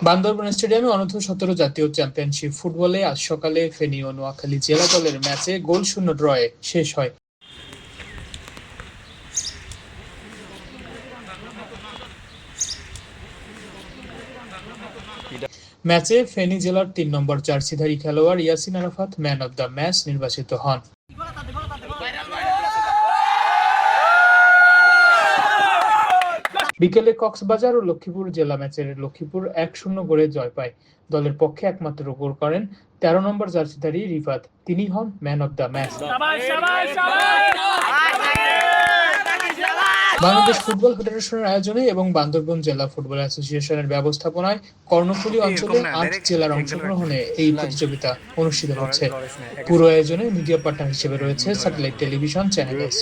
বান্দরবান স্টেডিয়ামে অনূর্ধ্ব-17 জাতীয় চ্যাম্পিয়নশিপ ফুটবলে আজ সকালে ফেনী ও নোয়াখালী জেলা দলের ম্যাচে গোলশূন্য ড্রয়ে শেষ হয়। ম্যাচে ফেনী জেলার ৩ নম্বর জার্সিধারী খেলোয়াড় Yasin Arafat man of the match নির্বাচিত হন। বিকেলে কক্সবাজার ও লক্ষ্মীপুর জেলা ম্যাচের লক্ষ্মীপুর ১-০ গোলে জয় পায়। দলের পক্ষে একমাত্র গোল করেন ১৩ নম্বর জার্সিধারী রিফাত, তিনি হন man of the match. Bangladesh football ফেডারেশনের আয়োজনে এবং বান্দরবান জেলা ফুটবল অ্যাসোসিয়েশনের ব্যবস্থাপনায় কর্ণফুলী অঞ্চলে ৮ জেলার অংশগ্রহণে এই প্রতিযোগিতা অনুষ্ঠিত হচ্ছে। পুরো আয়োজনে মিডিয়া পার্টনার হিসেবে রয়েছে স্যাটেলাইট টেলিভিশন চ্যানেল এস।